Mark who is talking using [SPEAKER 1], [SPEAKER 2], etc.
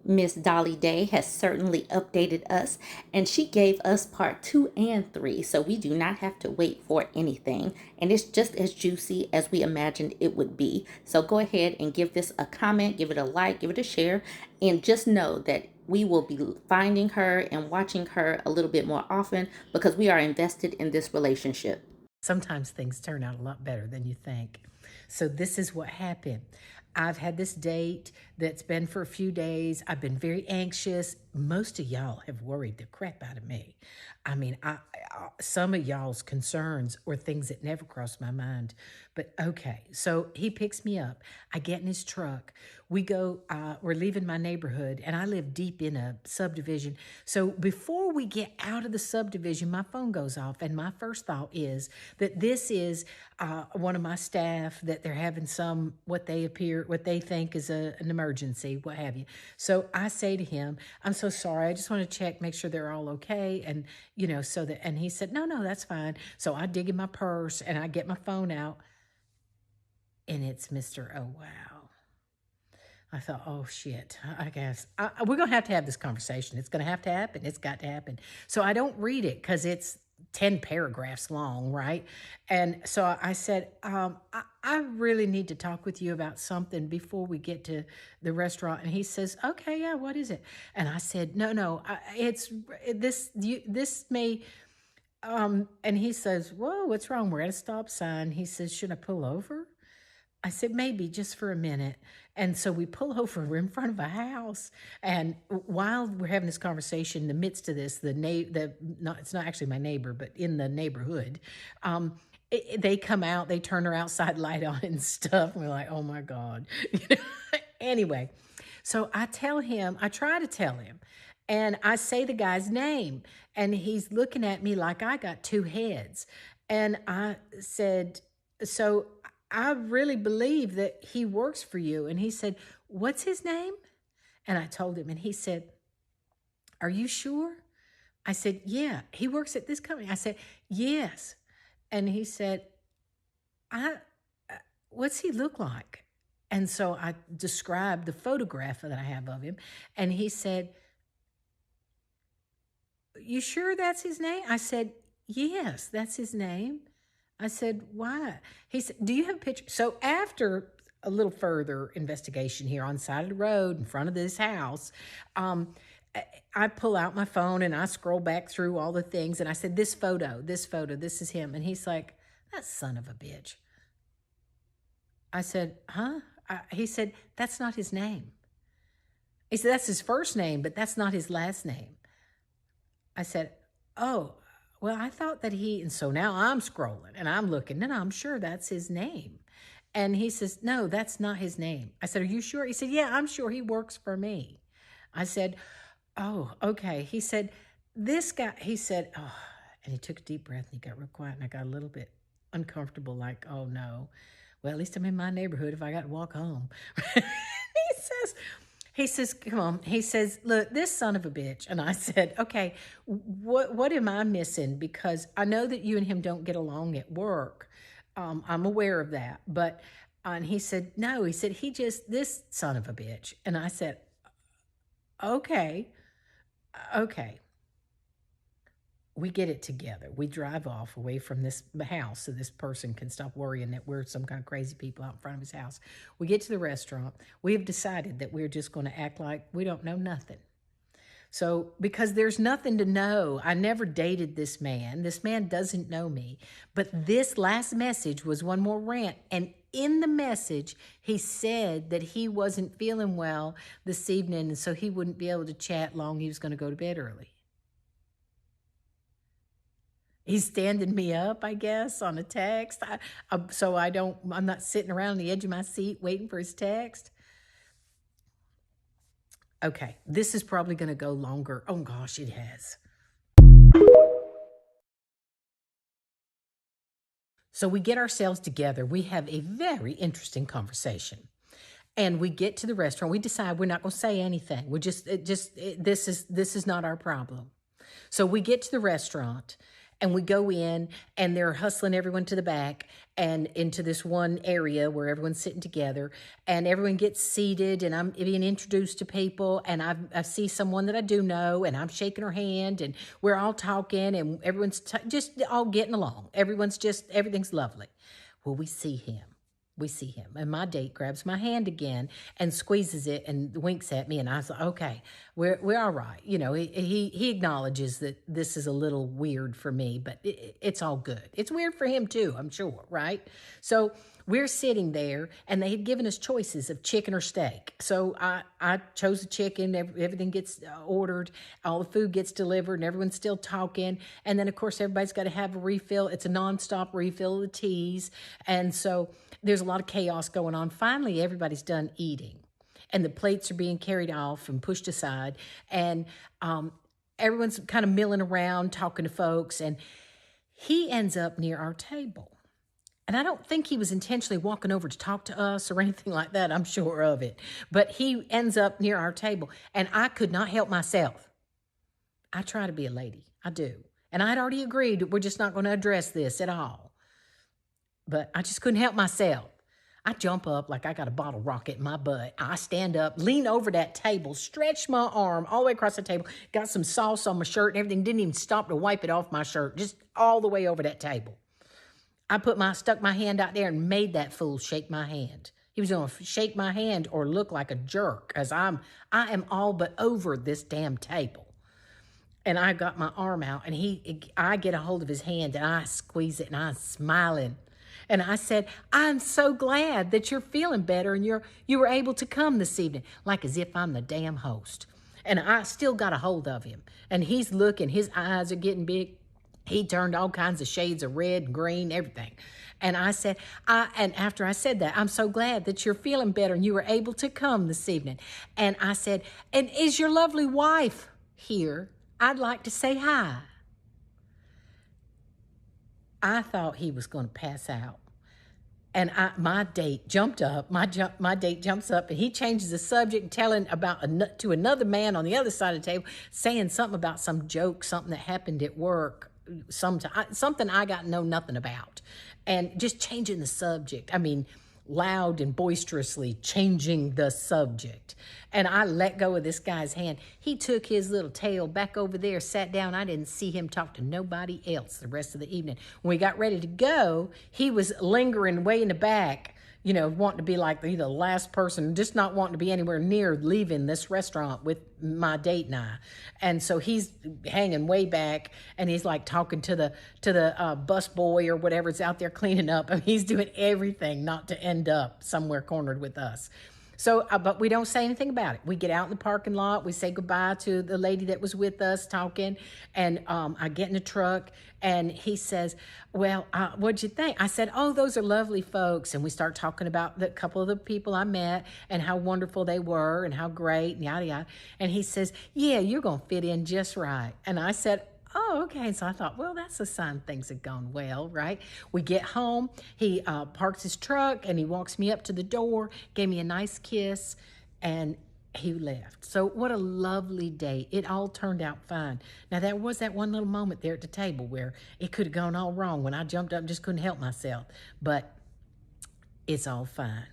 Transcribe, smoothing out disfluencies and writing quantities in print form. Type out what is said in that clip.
[SPEAKER 1] Miss Dolly Day has certainly updated us, and she gave us part 2 and 3, so we do not have to wait for anything. And it's just as juicy as we imagined it would be. So go ahead and give this a comment, give it a like, give it a share, and just know that we will be finding her and watching her a little bit more often because we are invested in this relationship.
[SPEAKER 2] Sometimes things turn out a lot better than you think. So, this is what happened. I've had this date that's been for a few days. I've been very anxious. Most of y'all have worried the crap out of me. I mean, some of y'all's concerns were things that never crossed my mind. But okay, so he picks me up. I get in his truck. We're leaving my neighborhood, and I live deep in a subdivision. So before we get out of the subdivision, my phone goes off, and my first thought is that this is one of my staff, that they're having what they think is an emergency, what have you. So I say to him, "I'm so sorry. I just want to check, make sure they're all okay." And, and he said, no, that's fine. So I dig in my purse and I get my phone out, and it's Mr. Oh, wow. I thought, oh shit, I guess we're going to have this conversation. It's going to have to happen. It's got to happen. So I don't read it because it's 10 paragraphs long, right? And so I said, I really need to talk with you about something before we get to the restaurant. And he says, okay, yeah, what is it? And I said, no, it's this may. And he says, whoa, what's wrong? We're at a stop sign. He says, should I pull over? I said, maybe just for a minute. And so we pull over, we're in front of a house. And while we're having this conversation, in the midst of this, it's not actually my neighbor, but in the neighborhood, they come out, they turn their outside light on and stuff. And we're like, oh my God. Anyway, so I try to tell him, and I say the guy's name, and he's looking at me like I got two heads. And I said, so I really believe that he works for you. And he said, what's his name? And I told him, and he said, are you sure? I said, yeah, he works at this company. I said, yes. And he said, what's he look like? And so I described the photograph that I have of him. And he said, you sure that's his name? I said, yes, that's his name. I said, why? He said, do you have a picture? So after a little further investigation here on the side of the road in front of this house, I pull out my phone and I scroll back through all the things. And I said, this photo, this is him. And he's like, that son of a bitch. I said, huh? He said, that's not his name. He said, that's his first name, but that's not his last name. I said, oh, well, I thought that and so now I'm scrolling and I'm looking, and I'm sure that's his name. And he says, no, that's not his name. I said, are you sure? He said, yeah, I'm sure, he works for me. I said, oh, okay. He said, this guy, he said, oh, and he took a deep breath and he got real quiet, and I got a little bit uncomfortable, like, oh no, well, at least I'm in my neighborhood if I got to walk home. He says, come on. He says, look, this son of a bitch. And I said, okay, what am I missing? Because I know that you and him don't get along at work. I'm aware of that. But, and he said, no, he said, this son of a bitch. And I said, okay. We get it together. We drive off away from this house so this person can stop worrying that we're some kind of crazy people out in front of his house. We get to the restaurant. We have decided that we're just going to act like we don't know nothing. So, because there's nothing to know, I never dated this man. This man doesn't know me. But this last message was one more rant. And in the message, he said that he wasn't feeling well this evening, and so he wouldn't be able to chat long. He was going to go to bed early. He's standing me up, I guess, on a text. I'm not sitting around on the edge of my seat waiting for his text. Okay, this is probably going to go longer. Oh gosh, it has. So we get ourselves together. We have a very interesting conversation. And we get to the restaurant. We decide we're not going to say anything. This is not our problem. So we get to the restaurant, And we go in, and they're hustling everyone to the back and into this one area where everyone's sitting together, and everyone gets seated, and I'm being introduced to people, and I see someone that I do know, and I'm shaking her hand, and we're all talking, and everyone's just all getting along. Everything's lovely. Well, we see him. We see him, and my date grabs my hand again and squeezes it and winks at me, and I was like, "Okay, we're all right." You know, he acknowledges that this is a little weird for me, but it's all good. It's weird for him too, I'm sure, right? So we're sitting there, and they had given us choices of chicken or steak. So I chose the chicken. Everything gets ordered, all the food gets delivered, and everyone's still talking. And then, of course, everybody's got to have a refill. It's a nonstop refill of the teas, and so there's a lot of chaos going on. Finally, everybody's done eating, and the plates are being carried off and pushed aside, and everyone's kind of milling around, talking to folks, and he ends up near our table. And I don't think he was intentionally walking over to talk to us or anything like that. I'm sure of it. But he ends up near our table, and I could not help myself. I try to be a lady. I do. And I'd already agreed that we're just not going to address this at all. But I just couldn't help myself. I jump up like I got a bottle rocket in my butt. I stand up, lean over that table, stretch my arm all the way across the table, got some sauce on my shirt and everything, didn't even stop to wipe it off my shirt, just all the way over that table. I stuck my hand out there and made that fool shake my hand. He was going to shake my hand or look like a jerk, as I am all but over this damn table. And I got my arm out, and I get a hold of his hand, and I squeeze it, and I'm smiling. And I said, "I'm so glad that you're feeling better and you were able to come this evening," like as if I'm the damn host. And I still got a hold of him. And he's looking, his eyes are getting big. He turned all kinds of shades of red and green, everything. And I said, and after I said that, "I'm so glad that you're feeling better and you were able to come this evening." And I said, "And is your lovely wife here? I'd like to say hi." I thought he was going to pass out. And my date jumped up. My date jumps up, and he changes the subject, telling to another man on the other side of the table, saying something about some joke, something that happened at work, something I got know nothing about, and just changing the subject. I mean, loud and boisterously changing the subject. And I let go of this guy's hand. He took his little tail back over there, sat down. I didn't see him talk to nobody else the rest of the evening. When we got ready to go, he was lingering way in the back, you know, wanting to be like the last person, just not wanting to be anywhere near leaving this restaurant with my date and I. And so he's hanging way back, and he's like talking to the bus boy or whatever's out there cleaning up. I mean, he's doing everything not to end up somewhere cornered with us. So, but we don't say anything about it. We get out in the parking lot. We say goodbye to the lady that was with us talking. And I get in the truck, and he says, "Well, what'd you think?" I said, "Oh, those are lovely folks." And we start talking about the couple of the people I met and how wonderful they were and how great and yada, yada. And he says, "Yeah, you're going to fit in just right." And I said, "Oh, okay." So I thought, well, that's a sign things have gone well, right? We get home. He parks his truck, and he walks me up to the door, gave me a nice kiss, and he left. So what a lovely day. It all turned out fine. Now, there was that one little moment there at the table where it could have gone all wrong when I jumped up and just couldn't help myself. But it's all fine.